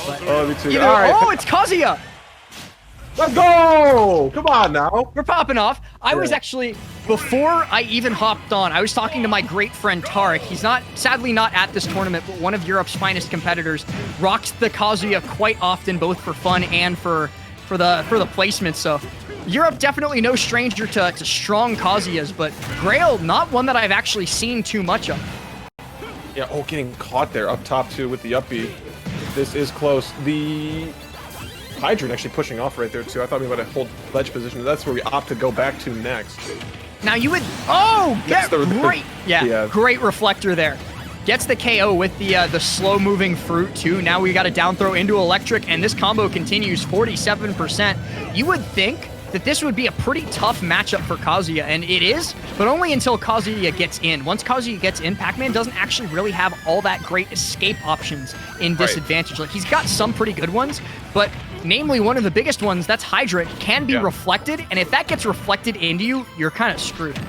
Oh, me too. Either, All right. oh, it's Kazuya! Let's go! Come on now. We're popping off. I was actually, before I even hopped on, I was talking to my great friend Tarek. He's sadly not at this tournament, but one of Europe's finest competitors. Rocks the Kazuya quite often, both for fun and for the placement. So Europe definitely no stranger to strong Kazuyas, but Greil, not one that I've actually seen too much of. Yeah, oh, getting caught there up top too with the up B. This is close. The Hydrant actually pushing off right there too. I thought we were about to hold ledge position. That's where we opt to go back to next. Now you would, great, great reflector there. Gets the KO with the slow-moving fruit too. Now we got a down throw into electric, and this combo continues 47%. You would think that this would be a pretty tough matchup for Kazuya, and it is, but only until Kazuya gets in. Once Kazuya gets in, Pac-Man doesn't actually really have all that great escape options in disadvantage. Like, he's got some pretty good ones, but namely one of the biggest ones, that's Hydrant, can be reflected, and if that gets reflected into you, you're kind of screwed.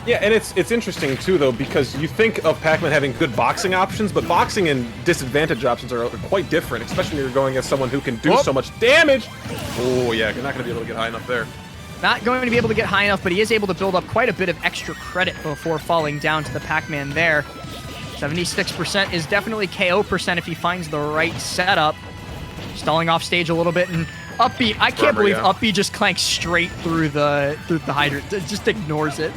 Yeah, and it's interesting too, though, because you think of Pac-Man having good boxing options, but boxing and disadvantage options are quite different, especially when you're going against someone who can do so much damage. Oh, yeah, you're not going to be able to get high enough there. Not going to be able to get high enough, but he is able to build up quite a bit of extra credit before falling down to the Pac-Man there. 76% is definitely KO percent if he finds the right setup. Stalling off stage a little bit, and up B, I can't believe up B just clanks straight through the Hydrant. It just ignores it.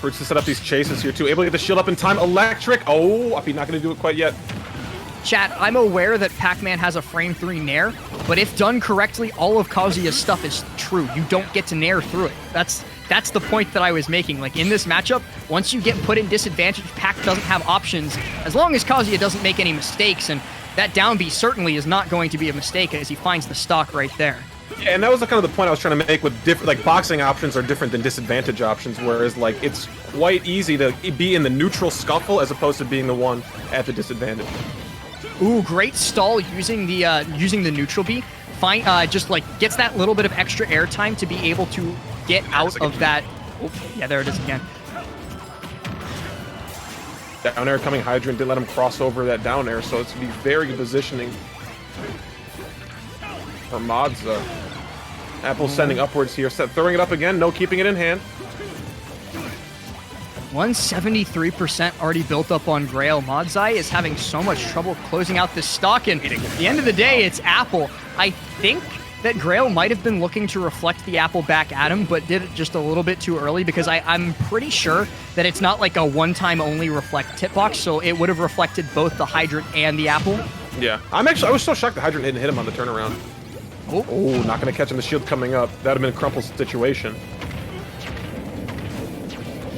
Fruits to set up these chases here too. Able to get the shield up in time. Electric. Oh, up B not going to do it quite yet. Chat, I'm aware that Pac-Man has a frame 3 nair, but if done correctly, all of Kazuya's stuff is true. You don't get to nair through it. That's the point that I was making. Like, in this matchup, once you get put in disadvantage, Pac doesn't have options, as long as Kazuya doesn't make any mistakes, and that down B certainly is not going to be a mistake as he finds the stock right there. Yeah, and that was kind of the point I was trying to make with different, like, boxing options are different than disadvantage options, whereas, like, it's quite easy to be in the neutral scuffle as opposed to being the one at the disadvantage. Ooh, great stall using the neutral B. Just like gets that little bit of extra airtime to be able to get out of that. Oh, yeah, there it is again. Down air coming, Hydrant didn't let him cross over that down air, so it's going to be very good positioning for MoDzai. Apple sending upwards here, throwing it up again, no keeping it in hand. 173% already built up on Greil. MoDzai is having so much trouble closing out this stock, and at the end of the day, it's Apple. I think that Greil might have been looking to reflect the Apple back at him, but did it just a little bit too early, because I'm pretty sure that it's not like a one-time only reflect hitbox, so it would have reflected both the Hydrant and the Apple. Yeah, I was so shocked the Hydrant didn't hit him on the turnaround. Oh, not going to catch him. The shield coming up. That would have been a crumple situation.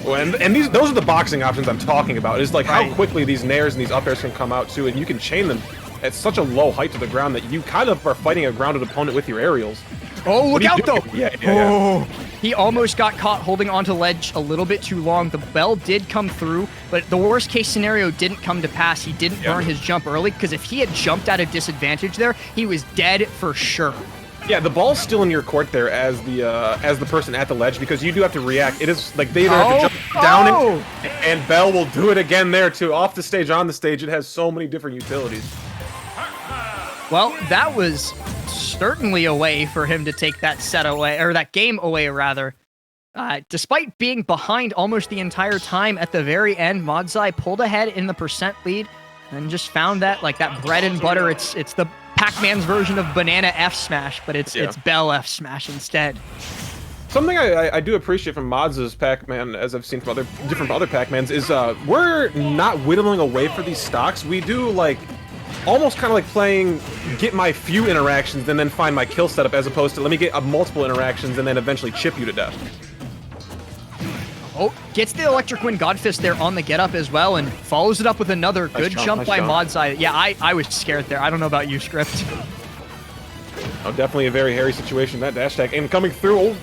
Oh, and those are the boxing options I'm talking about. It's like how quickly these nairs and these up airs can come out too, and you can chain them at such a low height to the ground that you kind of are fighting a grounded opponent with your aerials. Oh, look out though! Yeah. He almost got caught holding onto ledge a little bit too long. The bell did come through, but the worst case scenario didn't come to pass. He didn't burn his jump early, because if he had jumped at a disadvantage there, he was dead for sure. Yeah, the ball's still in your court there as the person at the ledge, because you do have to react. It is like they either have to jump down and Bell will do it again there too. Off the stage, on the stage, it has so many different utilities. Well, that was certainly a way for him to take that set away, or that game away rather. Despite being behind almost the entire time, at the very end, MoDzai pulled ahead in the percent lead and just found that, like, that bread and butter. It's the Pac-Man's version of banana F smash, but it's Bell F smash instead. Something I do appreciate from MoDzai's Pac-Man, as I've seen from other Pac-Mans, is we're not whittling away for these stocks. We do, like, almost kind of like playing get my few interactions and then find my kill setup, as opposed to let me get multiple interactions and then eventually chip you to death. Oh, gets the Electric Wind Godfist there on the get-up as well, and follows it up with another good jump by MoDzai. Yeah, I was scared there. I don't know about you, Script. Oh, definitely a very hairy situation, that dash attack. And coming through, oh.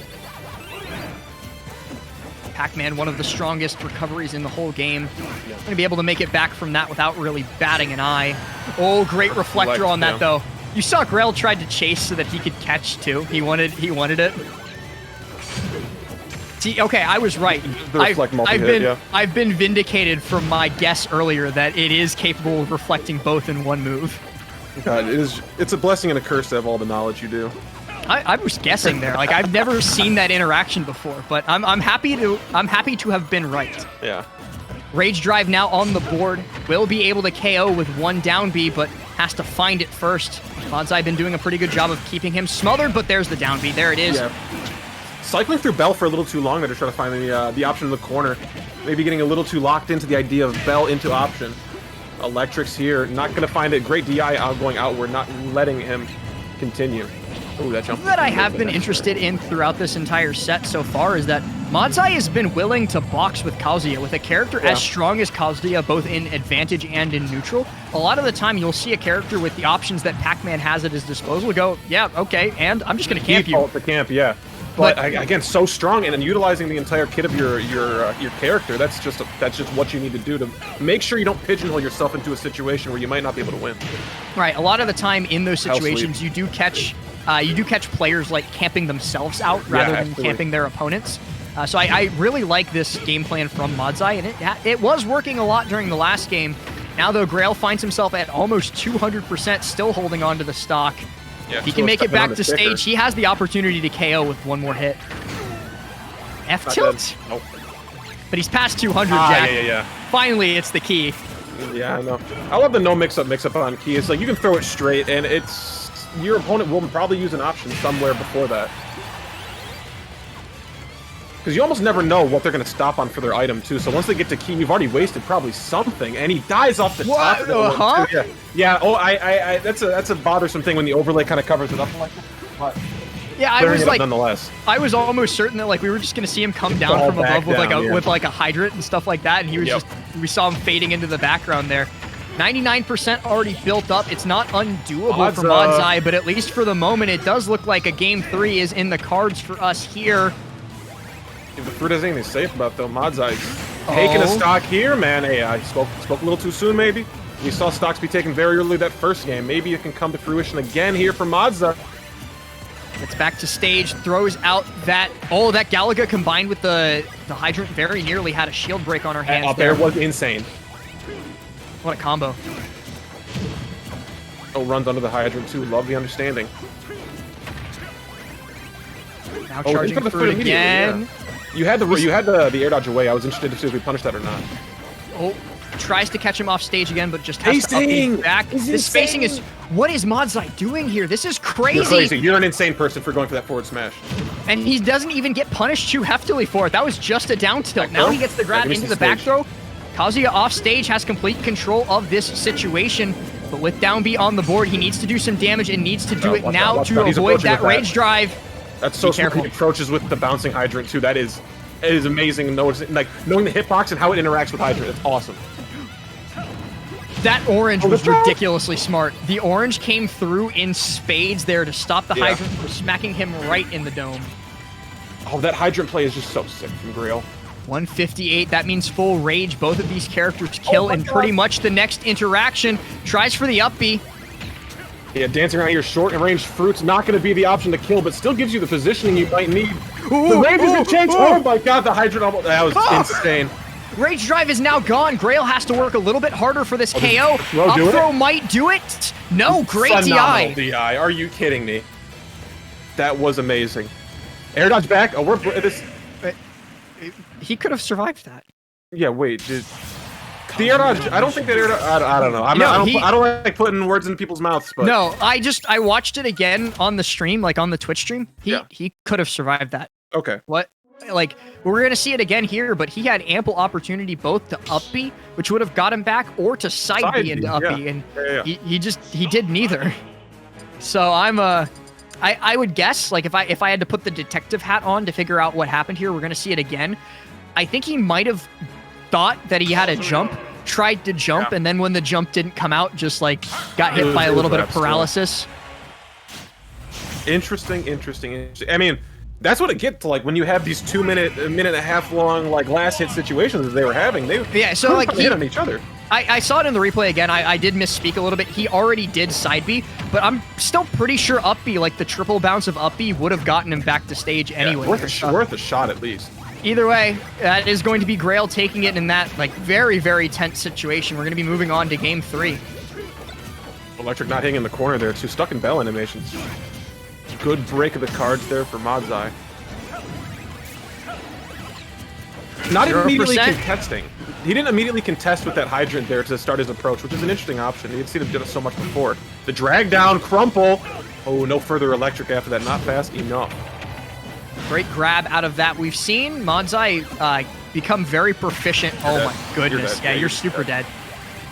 Pac-Man, one of the strongest recoveries in the whole game. Going to be able to make it back from that without really batting an eye. Oh, great reflector on that, though. You saw Greil tried to chase so that he could catch, too. He wanted it. See, okay, I was right. I've been vindicated from my guess earlier that it is capable of reflecting both in one move. God, it's a blessing and a curse to have all the knowledge you do. I was guessing there. Like, I've never seen that interaction before, but I'm happy to have been right. Yeah. Rage Drive now on the board. Will be able to KO with one down B, but has to find it first. MoDzai been doing a pretty good job of keeping him smothered, but there's the down B. There it is. Yeah. Cycling through Bell for a little too long there to try to find the option in the corner. Maybe getting a little too locked into the idea of Bell into option. Electrics here, not going to find it. Great DI going outward, not letting him continue. Ooh, that jump. Something that I have been interested in throughout this entire set so far is that MoDzai has been willing to box with Kazuya. With a character as strong as Kazuya, both in advantage and in neutral, a lot of the time you'll see a character with the options that Pac-Man has at his disposal go, yeah, okay, and I'm just going to camp you. Default the camp, yeah. But again, so strong, and then utilizing the entire kit of your character, that's just what you need to do to make sure you don't pigeonhole yourself into a situation where you might not be able to win. Right. A lot of the time in those situations, you do catch players like camping themselves out rather than camping their opponents. So I really like this game plan from MoDzai, and it was working a lot during the last game. Now though, Greil finds himself at almost 200%, still holding on to the stock. Yeah, he can make it back to stage. He has the opportunity to KO with one more hit. F-tilt? Nope. But he's past 200, Jack. Yeah. Finally, it's the key. Yeah, I know. I love the no mix-up on key. It's like you can throw it straight, and your opponent will probably use an option somewhere before that. Because you almost never know what they're going to stop on for their item, too. So once they get to key, you've already wasted probably something, and he dies off the top of the one, too. Yeah. Oh, that's a bothersome thing when the overlay kind of covers it up like that. But yeah, I was like, nonetheless. I was almost certain that like we were just going to see him come down from above with like a hydrant and stuff like that, and he was we saw him fading into the background there. 99% already built up. It's not undoable for MoDzai, but at least for the moment, it does look like a game 3 is in the cards for us here. If the fruit has anything safe about though, MoDzai's taking a stock here, man. Hey, I spoke a little too soon, maybe. We saw stocks be taken very early that first game. Maybe it can come to fruition again here for MoDzai. Gets back to stage, throws out that that Galaga combined with the hydrant very nearly had a shield break on her hands. Up there was insane. What a combo. Oh, runs under the hydrant too. Love the understanding. Now charging through it again. Yeah. You had the air dodge away. I was interested to see if we punished that or not. Oh, tries to catch him off stage again, but just has to up back. This spacing is... What is MoDzai doing here? This is crazy. You're crazy. You're an insane person for going for that forward smash. And he doesn't even get punished too heftily for it. That was just a down tilt. Now he gets the grab into the back throw. Kazuya off stage has complete control of this situation, but with down B on the board, he needs to do some damage and needs to do it now to avoid that rage drive. That's so smart. He approaches with the bouncing hydrant too. It is amazing noticing, like knowing the hitbox and how it interacts with hydrant. It's awesome. That orange was ridiculously smart. The orange came through in spades there to stop the hydrant from smacking him right in the dome. Oh, that hydrant play is just so sick from Greil. 158, that means full rage. Both of these characters kill in pretty much the next interaction. Tries for the up B. Yeah, dancing around here, short and range fruit's not going to be the option to kill, but still gives you the positioning you might need. The range is going to change. Oh my god, the hydrant almost... That was insane. Rage drive is now gone. Greil has to work a little bit harder for this KO. Up throw might do it. No, great DI. DI. Are you kidding me? That was amazing. Air dodge back. Oh, we're... He could have survived that. Yeah, wait, the air dodge, I don't think that air dodge, I don't know. I don't like putting words in people's mouths, but... No, I watched it again on the stream, like on the Twitch stream. He could have survived that. Okay. What? Like, we're going to see it again here, but he had ample opportunity both to up B, which would have got him back, or to side B into up B, and he did neither. So I would guess, like, if I had to put the detective hat on to figure out what happened here, we're going to see it again. I think he might have thought that he had a jump, tried to jump, and then when the jump didn't come out, just like got hit by a little bit of paralysis. Interesting. I mean, that's what it gets to, like, when you have these 2 minute, a minute and a half long, like, last hit situations that they were having. So like hit on each other. I saw it in the replay again. I did misspeak a little bit. He already did side B, but I'm still pretty sure up B, like the triple bounce of up B, would have gotten him back to stage anyway. Worth a shot at least. Either way, that is going to be Greil taking it in that like very, very tense situation. We're going to be moving on to game 3. Electric not hitting in the corner there, too. Stuck in bell animations. Good break of the cards there for MoDzai. Not 0%? Immediately contesting. He didn't immediately contest with that hydrant there to start his approach, which is an interesting option. You can see him do it so much before. The drag down, crumple. Oh, no further electric after that. Not fast enough. Great grab out of that. We've seen MoDzai become very proficient. Oh my goodness. You're super dead.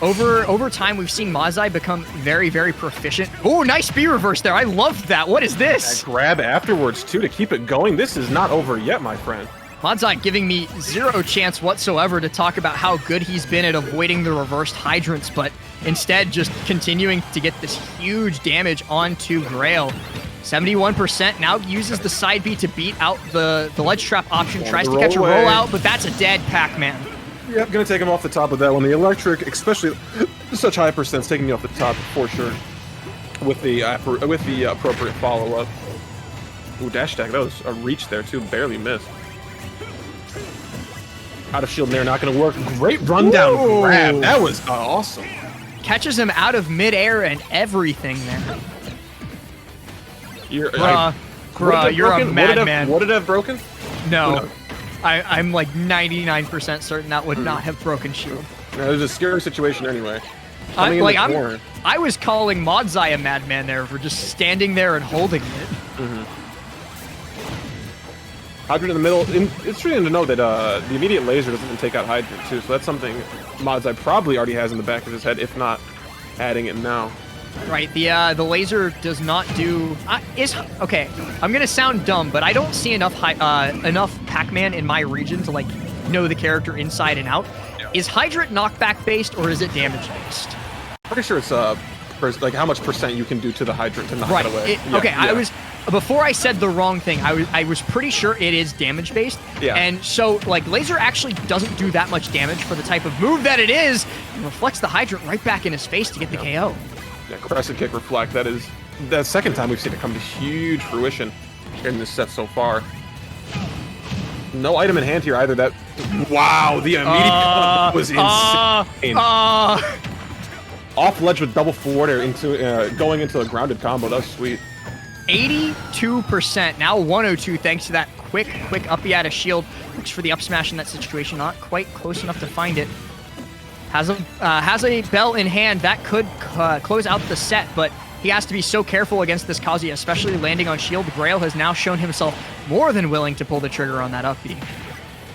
Over time, we've seen MoDzai become very, very proficient. Oh, nice B reverse there. I loved that. What is this? That grab afterwards, too, to keep it going. This is not over yet, my friend. MoDzai giving me zero chance whatsoever to talk about how good he's been at avoiding the reversed hydrants, but instead just continuing to get this huge damage onto Greil. 71% now uses the side B to beat out the ledge trap option, tries to catch a rollout, but that's a dead Pac-Man. Yep, gonna take him off the top of that one. The electric, especially such high percents, taking you off the top for sure. With the appropriate follow-up. Ooh, dash attack, that was a reach there too, barely missed. Out of shield there, not gonna work. Great rundown grab, that was awesome. Catches him out of midair and everything there. You're a madman. Would it have broken? No. I'm like 99% certain that would not have broken shield. No, it was a scary situation anyway. I was calling MoDzai a madman there for just standing there and holding it. Hydrant in the middle. It's interesting to know that the immediate laser doesn't take out Hydrant too, so that's something MoDzai probably already has in the back of his head, if not adding it now. Right, the laser does not do... okay, I'm gonna sound dumb, but I don't see enough Pac-Man in my region to, like, know the character inside and out. Yeah. Is Hydrant knockback-based, or is it damage-based? Pretty sure it's, like, how much percent you can do to the Hydrant to knock it away. Okay, before I said the wrong thing, I was pretty sure it is damage-based. Yeah. And so, like, laser actually doesn't do that much damage for the type of move that it is, and reflects the Hydrant right back in his face to get the KO. Yeah, crescent kick reflect. That is the second time we've seen it come to huge fruition in this set so far. No item in hand here either. That wow, the immediate was insane. Off ledge with double forward air into going into a grounded combo. That was sweet. 82%, now 102 thanks to that quick uppy out of shield. Looks for the up smash in that situation. Not quite close enough to find it. Has a bell in hand that could close out the set, but he has to be so careful against this Kazuya, especially landing on shield. Greil has now shown himself more than willing to pull the trigger on that up B.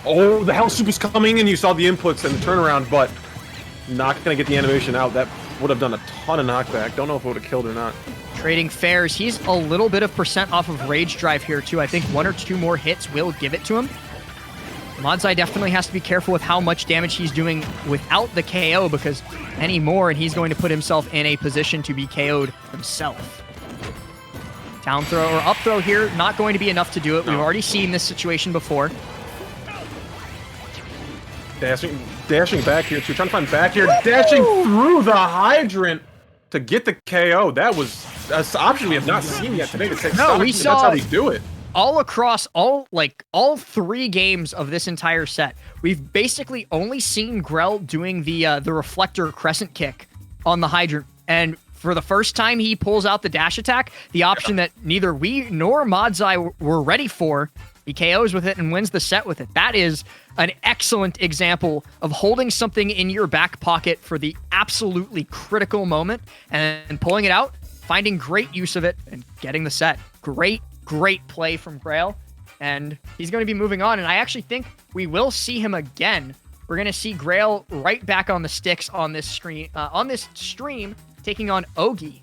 Oh, the Hell Soup is coming, and you saw the inputs and the turnaround, but not going to get the animation out. That would have done a ton of knockback. Don't know if it would have killed or not. Trading fares. He's a little bit of percent off of Rage Drive here, too. I think 1 or 2 more hits will give it to him. MoDzai definitely has to be careful with how much damage he's doing without the KO, because any more and he's going to put himself in a position to be KO'd himself. Down throw or up throw here, not going to be enough to do it. We've already seen this situation before. Dashing back here too, trying to find back here, dashing through the hydrant to get the KO. That was an option we have not seen yet today. We saw that's how they do it. All across all 3 games of this entire set, we've basically only seen Greil doing the reflector crescent kick on the hydrant, and for the first time he pulls out the dash attack, the option that neither we nor MoDzai were ready for. He KOs with it and wins the set with it. That is an excellent example of holding something in your back pocket for the absolutely critical moment and pulling it out, finding great use of it, and getting the set. Great play from Greil, and he's going to be moving on, and I actually think we will see him again. We're going to see Greil right back on the sticks on this stream, taking on Ogi.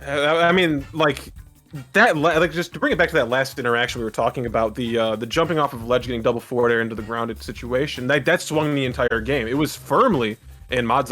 I mean, like that. Like, just to bring it back to that last interaction we were talking about, the jumping off of ledge, getting double forward air into the grounded situation. That swung the entire game. It was firmly in MoDzai's